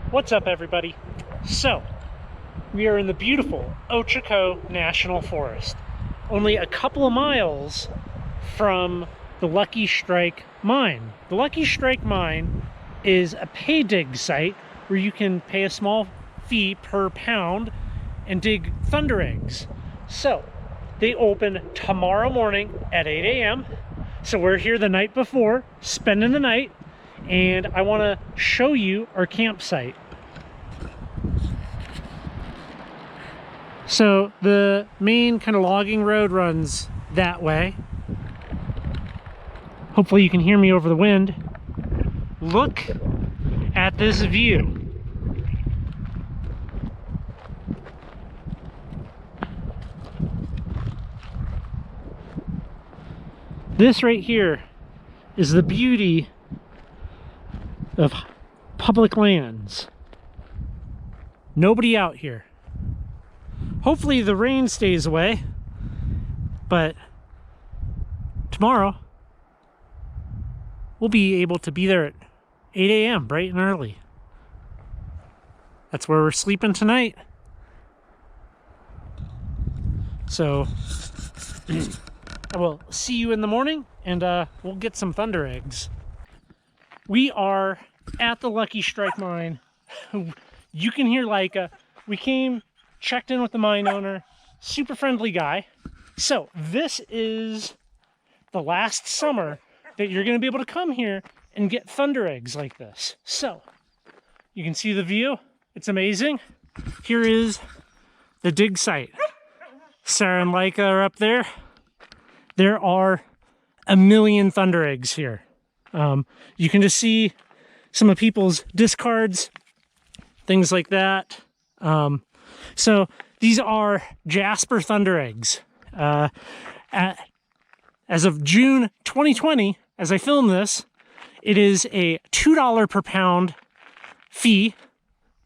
What's up, everybody? So, we are in the beautiful Ochoco National Forest, only a couple of miles from the Lucky Strike Mine. The Lucky Strike Mine is a pay dig site where you can pay a small fee per pound and dig Thundereggs. So, they open tomorrow morning at 8 a.m. So we're here the night before, spending the night, and I want to show you our campsite. So the main kind of logging road runs that way. Hopefully you can hear me over the wind. Look at this view. This right here is the beauty of public lands. Nobody out here. Hopefully the rain stays away, but tomorrow we'll be able to be there at 8 a.m. bright and early. That's where we're sleeping tonight. So I will see you in the morning, and we'll get some Thundereggs. We are at the Lucky Strike Mine. You can hear Leica. We came, checked in with the mine owner, super friendly guy. So this is the last summer that you're going to be able to come here and get Thundereggs like this. So you can see the view. It's amazing. Here is the dig site. Sarah and Leica are up there. There are a million Thundereggs here. You can just see some of people's discards, things like that. So these are Jasper Thundereggs. As of June 2020, as I film this, it is a $2 per pound fee,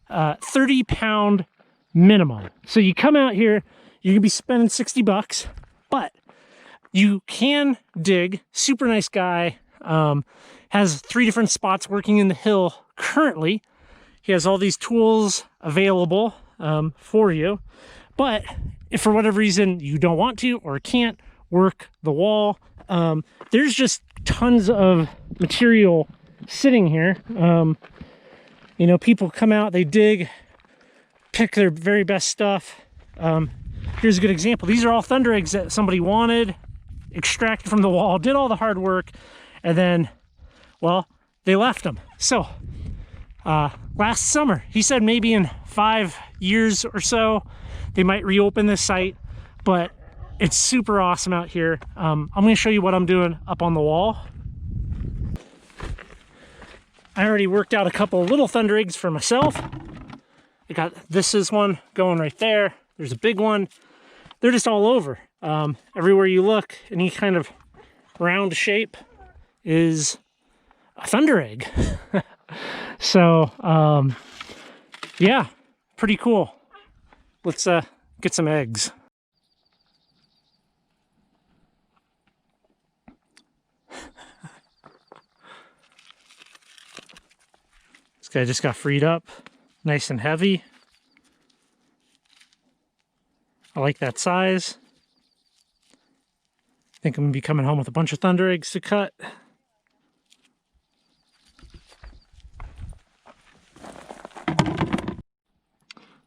30 pound minimum. So you come out here, you're gonna be spending 60 bucks, but you can dig. Super nice guy. Has 3 different spots working in the hill currently. He has all these tools available for you. But if for whatever reason you don't want to or can't work the wall, there's just tons of material sitting here. You know, people come out, they dig, pick their very best stuff. Here's a good example. These are all Thundereggs that somebody wanted, extracted from the wall, did all the hard work, and then, well, they left them. So last summer, he said maybe in 5 years or so they might reopen this site, but it's super awesome out here. I'm going to show you what I'm doing up on the wall. I already worked out a couple of little Thundereggs for myself. I got this is one going right there. There's a big one. They're just all over. Everywhere you look, any kind of round shape is a Thunderegg. So, yeah, pretty cool. Let's get some eggs. This guy just got freed up, nice and heavy. I like that size. I think I'm gonna be coming home with a bunch of Thundereggs to cut.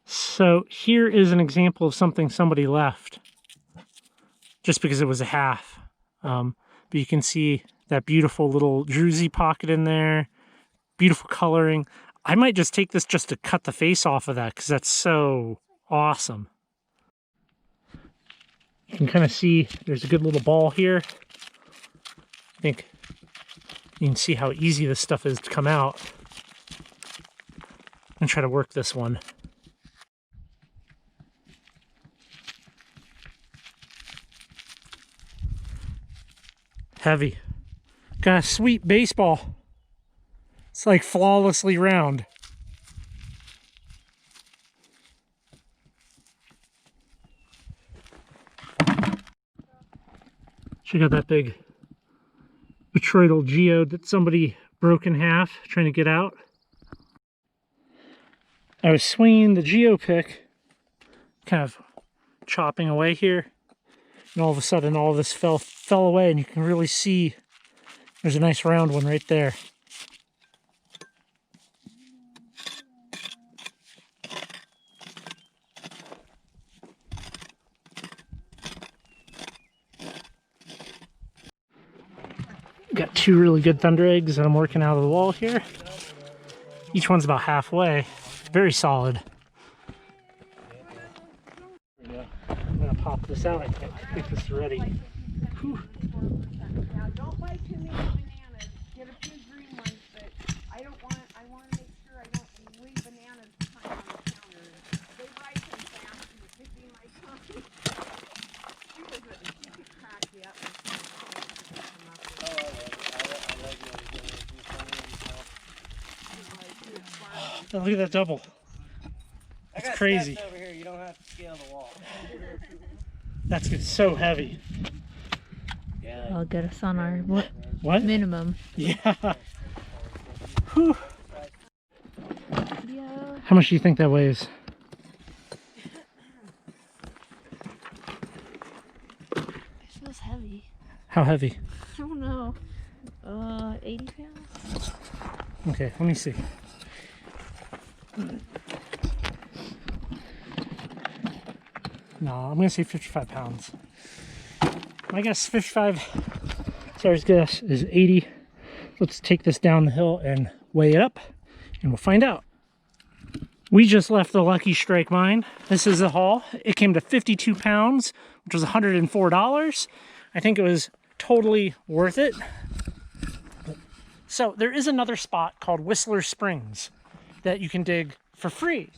So here is an example of something somebody left, just because it was a half. But you can see that beautiful little druzy pocket in there, beautiful coloring. I might just take this just to cut the face off of that because that's so awesome. You can kind of see there's a good little ball here. I think you can see how easy this stuff is to come out. I'm gonna try to work this one. Heavy. Got a sweet baseball. It's like flawlessly round. Check out that big botryoidal geode that somebody broke in half trying to get out. I was swinging the Geopick, kind of chopping away here, and all of a sudden all of this fell away, and you can really see there's a nice round one right there. Got two really good Thundereggs that I'm working out of the wall here. Each one's about halfway. Very solid. I'm gonna pop this out. I think this is ready. Whew. Now don't buy too many bananas. Get a few green ones, but I want to make sure I don't leave bananas behind on the counter. They ripen fast and it's be my coffee. She could crack the atmosphere. Oh, look at that double. That's crazy. Over here. You don't have to scale the wall. That's so heavy. Yeah. I'll get us on our What? minimum. Yeah. Whew. Yeah. How much do you think that weighs? It feels heavy. How heavy? I don't know. 80 pounds? Okay, let me see. No, I'm gonna say 55 pounds. My guess 55, Sarah's guess is 80. Let's take this down the hill and weigh it up, and we'll find out. We just left the Lucky Strike mine. This is a haul. It came to 52 pounds, which was $104. I think it was totally worth it. So there is another spot called Whistler Springs that you can dig for free.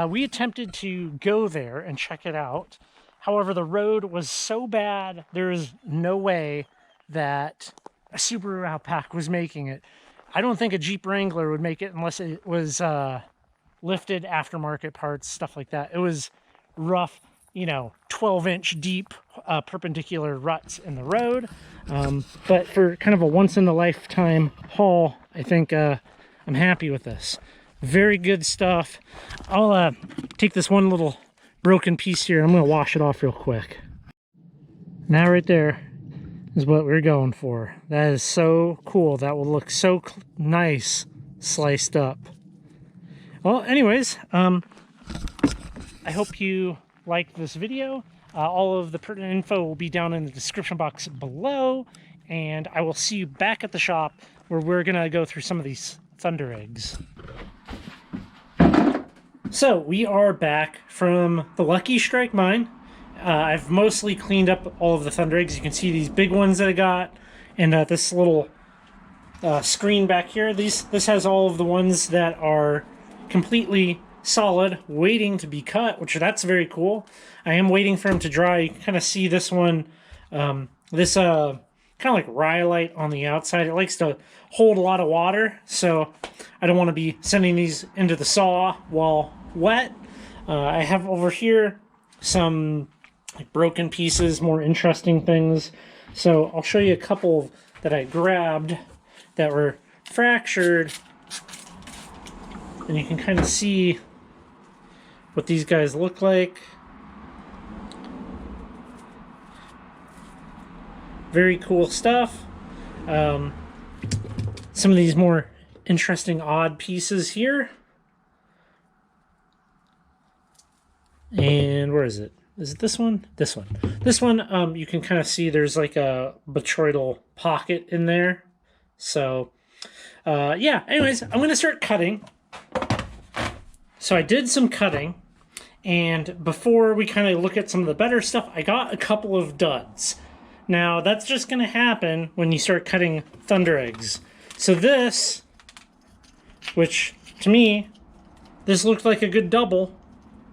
We attempted to go there and check it out. However, the road was so bad, there is no way that a Subaru Outback was making it. I don't think a Jeep Wrangler would make it unless it was lifted aftermarket parts, stuff like that. It was rough, you know, 12-inch deep perpendicular ruts in the road. But for kind of a once-in-a-lifetime haul, I think I'm happy with this. Very good stuff. I'll take this one little broken piece here. I'm going to wash it off real quick. Now right there is what we're going for. That is so cool. That will look so nice sliced up. Well, anyways, I hope you liked this video. All of the pertinent info will be down in the description box below, and I will see you back at the shop where we're going to go through some of these Thundereggs. So we are back from the Lucky Strike mine. I've mostly cleaned up all of the Thundereggs. You can see these big ones that I got, and this little screen back here. This has all of the ones that are completely solid, waiting to be cut, which that's very cool. I am waiting for them to dry. You can kind of see this one, kind of like rhyolite on the outside. It likes to hold a lot of water, so I don't want to be sending these into the saw while wet. I have over here some like broken pieces, more interesting things. So I'll show you a couple that I grabbed that were fractured, and you can kind of see what these guys look like. Very cool stuff. Some of these more interesting odd pieces here. And where is it? Is it this one? This one. This one, you can kind of see there's like a botryoidal pocket in there. So, yeah, anyways, I'm going to start cutting. So I did some cutting. And before we kind of look at some of the better stuff, I got a couple of duds. Now, that's just going to happen when you start cutting Thundereggs. So this, which to me, this looked like a good double.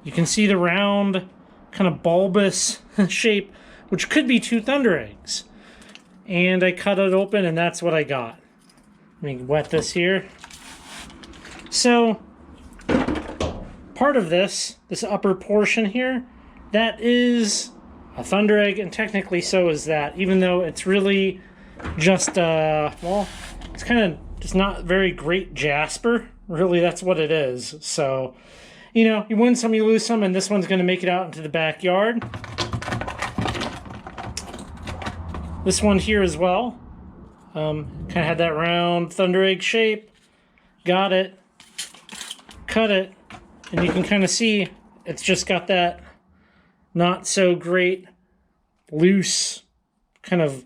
You can see the round, kind of bulbous shape, which could be two Thundereggs. And I cut it open, and that's what I got. Let me wet this here. So, part of this upper portion here, that is a Thunderegg, and technically so is that, even though it's really just, well, it's kind of just not very great jasper, Really, that's what it is. So, you know, you win some, you lose some, and this one's going to make it out into the backyard. This one here as well. Kind of had that round Thunderegg shape. Got it. Cut it. And you can kind of see it's just got that not so great loose kind of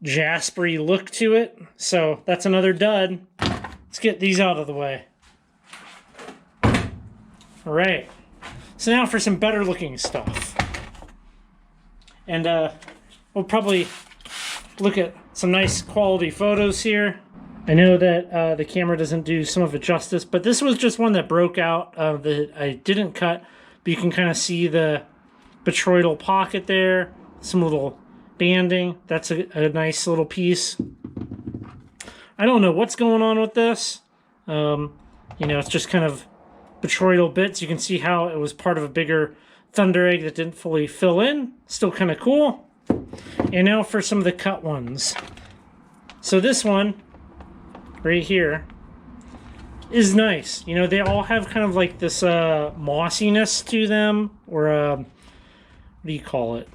jaspery look to it. So that's another dud. Let's get these out of the way. All right. So now for some better looking stuff. And we'll probably look at some nice quality photos here. I know that the camera doesn't do some of it justice, but this was just one that broke out that I didn't cut, but you can kind of see the botryoidal pocket there, some little banding. That's a nice little piece. I don't know what's going on with this. You know, it's just kind of botryoidal bits. You can see how it was part of a bigger Thunderegg that didn't fully fill in. Still kind of cool. And now for some of the cut ones. So this one right here is nice. You know, they all have kind of like this mossiness to them, or what do you call it?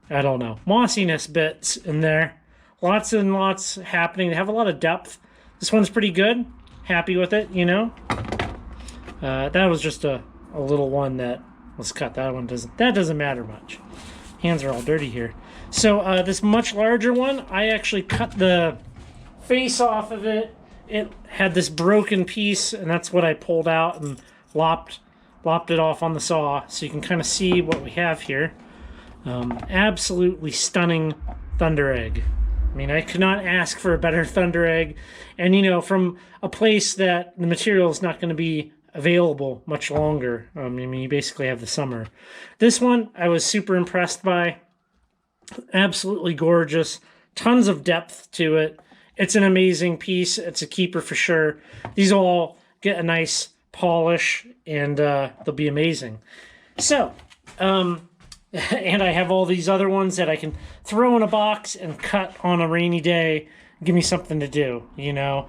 I don't know. Mossiness bits in there. Lots and lots happening. They have a lot of depth. This one's pretty good. Happy with it, you know. That was just a little one that was cut. That doesn't matter much. Hands are all dirty here. So this much larger one, I actually cut the face off of it. It had this broken piece, and that's what I pulled out and lopped it off on the saw, so you can kind of see what we have here. Absolutely stunning Thunderegg. I mean, I could not ask for a better Thunderegg, and you know, from a place that the material is not going to be available much longer. I mean, you basically have the summer. This one I was super impressed by. Absolutely gorgeous. Tons of depth to it. It's an amazing piece. It's a keeper for sure. These will all get a nice polish, and they'll be amazing. So, and I have all these other ones that I can throw in a box and cut on a rainy day. Give me something to do, you know.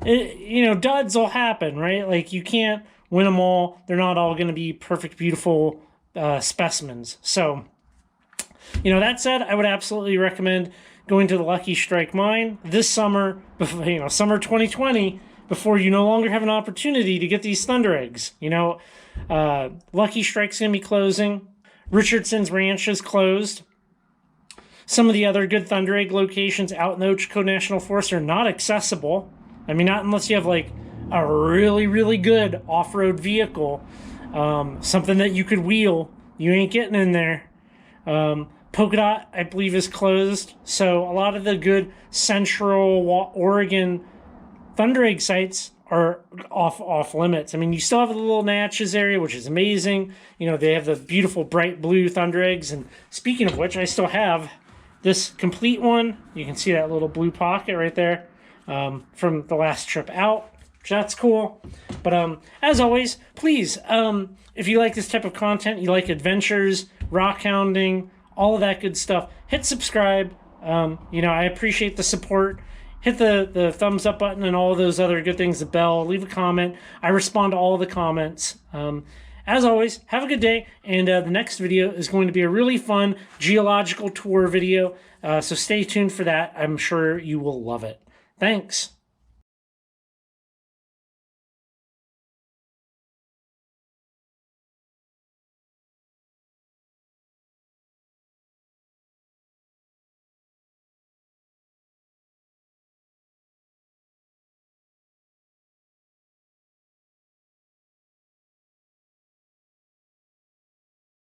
You know, duds will happen, right? Like, you can't win them all. They're not all going to be perfect, beautiful specimens. So, you know, that said, I would absolutely recommend going to the Lucky Strike mine this summer, you know, summer 2020, before you no longer have an opportunity to get these Thundereggs. You know, Lucky Strike's going to be closing. Richardson's Ranch is closed. Some of the other good Thunderegg locations out in the Ochoco National Forest are not accessible. I mean, not unless you have like a really, really good off-road vehicle, something that you could wheel. You ain't getting in there. Polka Dot, I believe, is closed. So a lot of the good Central Oregon Thunderegg sites are off limits. I mean, you still have the little Natchez area, which is amazing. You know, they have the beautiful bright blue Thundereggs. And speaking of which, I still have this complete one. You can see that little blue pocket right there from the last trip out. That's cool. But as always, please, if you like this type of content, you like adventures, rockhounding, all of that good stuff, hit subscribe. You know, I appreciate the support. Hit the thumbs up button and all those other good things, the bell, leave a comment. I respond to all the comments. As always, have a good day, and the next video is going to be a really fun geological tour video, so stay tuned for that. I'm sure you will love it. Thanks.